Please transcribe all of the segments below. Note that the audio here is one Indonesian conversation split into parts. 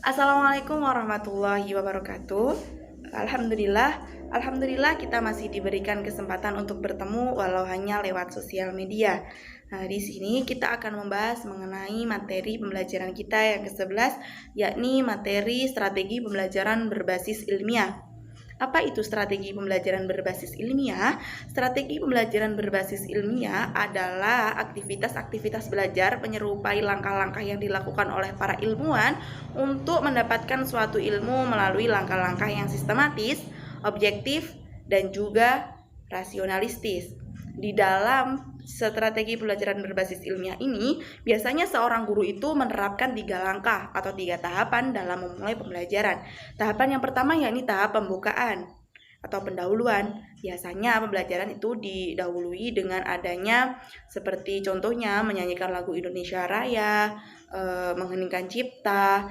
Assalamualaikum warahmatullahi wabarakatuh. Alhamdulillah kita masih diberikan kesempatan untuk bertemu walau hanya lewat sosial media. Nah, di sini kita akan membahas mengenai materi pembelajaran kita yang ke-11, yakni materi strategi pembelajaran berbasis ilmiah. Apa itu strategi pembelajaran berbasis ilmiah? Strategi pembelajaran berbasis ilmiah adalah aktivitas-aktivitas belajar menyerupai langkah-langkah yang dilakukan oleh para ilmuwan untuk mendapatkan suatu ilmu melalui langkah-langkah yang sistematis, objektif, dan juga rasionalistis. Di dalam strategi pembelajaran berbasis ilmiah ini, biasanya seorang guru itu menerapkan 3 langkah atau 3 tahapan dalam memulai pembelajaran. Tahapan yang pertama yakni tahap pembukaan atau pendahuluan. Biasanya pembelajaran itu didahului dengan adanya seperti contohnya menyanyikan lagu Indonesia Raya, mengheningkan cipta,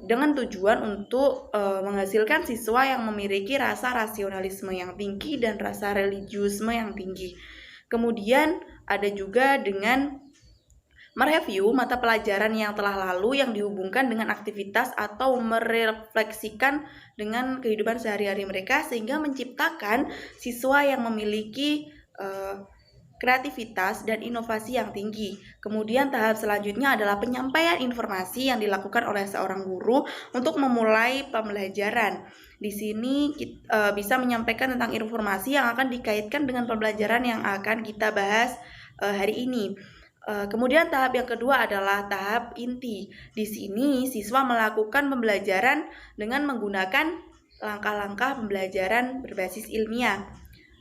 dengan tujuan untuk menghasilkan siswa yang memiliki rasa rasionalisme yang tinggi dan rasa religiusme yang tinggi. Kemudian ada juga dengan mereview mata pelajaran yang telah lalu yang dihubungkan dengan aktivitas atau merefleksikan dengan kehidupan sehari-hari mereka sehingga menciptakan siswa yang memiliki kreativitas dan inovasi yang tinggi. Kemudian tahap selanjutnya adalah penyampaian informasi yang dilakukan oleh seorang guru untuk memulai pembelajaran. Di sini kita bisa menyampaikan tentang informasi yang akan dikaitkan dengan pembelajaran yang akan kita bahas hari ini. Kemudian tahap yang kedua adalah tahap inti. Di sini siswa melakukan pembelajaran dengan menggunakan langkah-langkah pembelajaran berbasis ilmiah.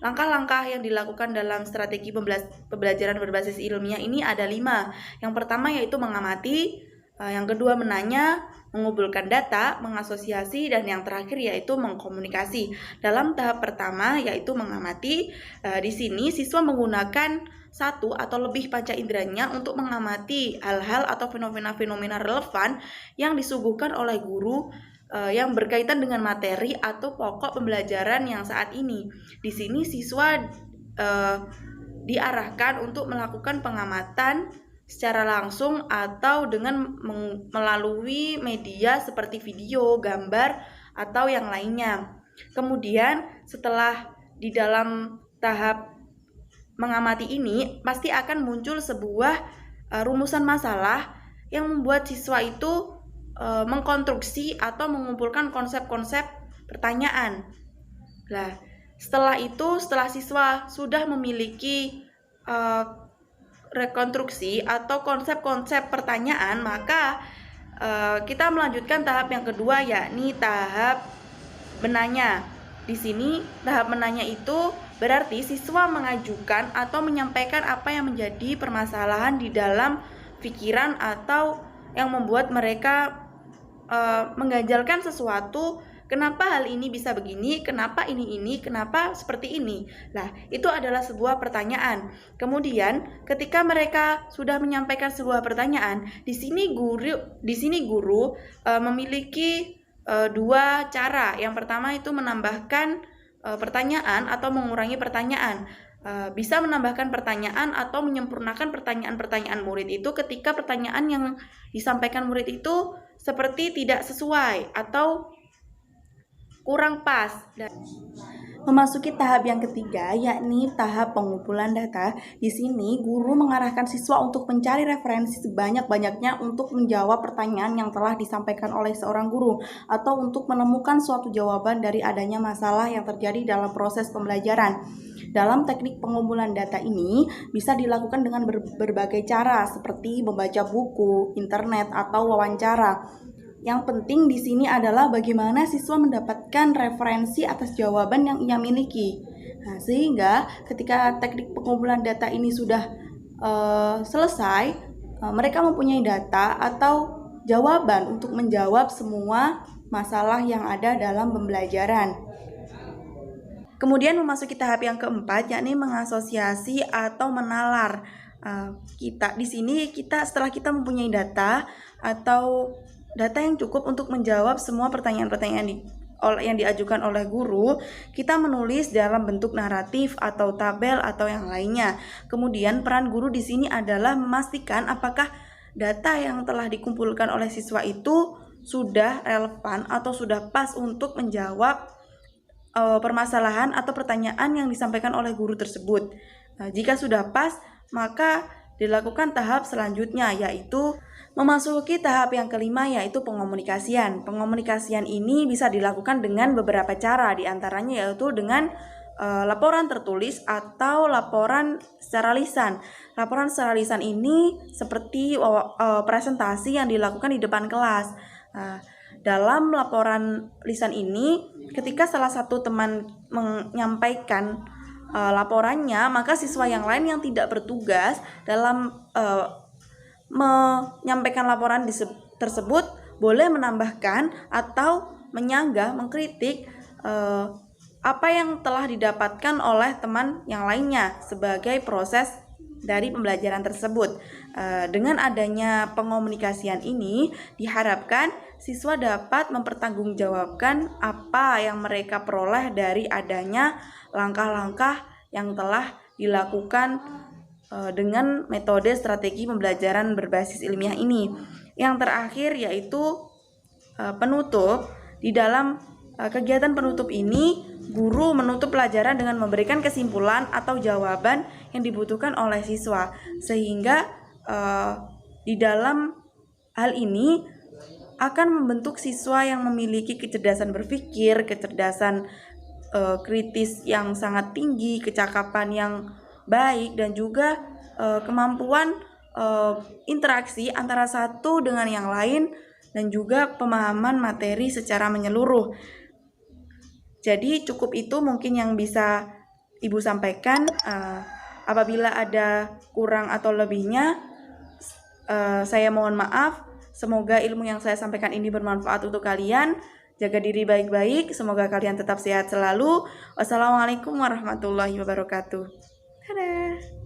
Langkah-langkah yang dilakukan dalam strategi pembelajaran berbasis ilmiah ini ada 5. Yang pertama yaitu mengamati, yang kedua menanya, mengumpulkan data, mengasosiasi, dan yang terakhir yaitu mengkomunikasi. Dalam tahap pertama yaitu mengamati, di sini siswa menggunakan 1 atau lebih panca inderanya untuk mengamati hal-hal atau fenomena-fenomena relevan yang disuguhkan oleh guru yang berkaitan dengan materi atau pokok pembelajaran yang saat ini. Di sini siswa diarahkan untuk melakukan pengamatan secara langsung atau dengan melalui media seperti video, gambar, atau yang lainnya. Kemudian setelah di dalam tahap mengamati ini pasti akan muncul sebuah rumusan masalah yang membuat siswa itu mengkonstruksi atau mengumpulkan konsep-konsep pertanyaan. Nah, setelah siswa sudah memiliki rekonstruksi atau konsep-konsep pertanyaan, maka kita melanjutkan tahap yang kedua yakni tahap menanya. Di sini tahap menanya itu berarti siswa mengajukan atau menyampaikan apa yang menjadi permasalahan di dalam pikiran atau yang membuat mereka mengganjalkan sesuatu. Kenapa hal ini bisa begini? Kenapa ini? Kenapa seperti ini? Nah, itu adalah sebuah pertanyaan. Kemudian, ketika mereka sudah menyampaikan sebuah pertanyaan, di sini guru memiliki 2 cara. Yang pertama itu menambahkan pertanyaan atau mengurangi pertanyaan. Bisa menambahkan pertanyaan atau menyempurnakan pertanyaan-pertanyaan murid itu ketika pertanyaan yang disampaikan murid itu seperti tidak sesuai atau kurang pas. Dan memasuki tahap yang ketiga yakni tahap pengumpulan data. Di sini guru mengarahkan siswa untuk mencari referensi sebanyak-banyaknya untuk menjawab pertanyaan yang telah disampaikan oleh seorang guru atau untuk menemukan suatu jawaban dari adanya masalah yang terjadi dalam proses pembelajaran. Dalam teknik pengumpulan data ini bisa dilakukan dengan berbagai cara seperti membaca buku, internet, atau wawancara. Yang penting di sini adalah bagaimana siswa mendapatkan referensi atas jawaban yang ia miliki. Nah, sehingga ketika teknik pengumpulan data ini sudah selesai, mereka mempunyai data atau jawaban untuk menjawab semua masalah yang ada dalam pembelajaran. Kemudian memasuki tahap yang keempat yakni mengasosiasi atau menalar. Di sini setelah kita mempunyai data atau data yang cukup untuk menjawab semua pertanyaan-pertanyaan yang diajukan oleh guru, kita menulis dalam bentuk naratif atau tabel atau yang lainnya. Kemudian peran guru di sini adalah memastikan apakah data yang telah dikumpulkan oleh siswa itu sudah relevan atau sudah pas untuk menjawab permasalahan atau pertanyaan yang disampaikan oleh guru tersebut. Jika sudah pas, maka dilakukan tahap selanjutnya, yaitu memasuki tahap yang kelima, yaitu pengomunikasian. Pengomunikasian ini bisa dilakukan dengan beberapa cara, diantaranya yaitu dengan laporan tertulis atau laporan secara lisan. Laporan secara lisan ini seperti presentasi yang dilakukan di depan kelas. Dalam laporan lisan ini, ketika salah satu teman menyampaikan laporannya, maka siswa yang lain yang tidak bertugas dalam menyampaikan laporan tersebut boleh menambahkan atau menyanggah, mengkritik apa yang telah didapatkan oleh teman yang lainnya sebagai proses dari pembelajaran tersebut. Dengan adanya pengomunikasian ini, diharapkan siswa dapat mempertanggungjawabkan apa yang mereka peroleh dari adanya langkah-langkah yang telah dilakukan dengan metode strategi pembelajaran berbasis ilmiah ini. Yang terakhir yaitu penutup. Di dalam kegiatan penutup ini, guru menutup pelajaran dengan memberikan kesimpulan atau jawaban yang dibutuhkan oleh siswa, sehingga di dalam hal ini akan membentuk siswa yang memiliki kecerdasan berpikir, kecerdasan kritis yang sangat tinggi, kecakapan yang baik, dan juga kemampuan interaksi antara satu dengan yang lain, dan juga pemahaman materi secara menyeluruh. Jadi cukup itu mungkin yang bisa Ibu sampaikan. Apabila ada kurang atau lebihnya, saya mohon maaf. Semoga ilmu yang saya sampaikan ini bermanfaat untuk kalian. Jaga diri baik-baik. Semoga kalian tetap sehat selalu. Wassalamualaikum warahmatullahi wabarakatuh. Dadah.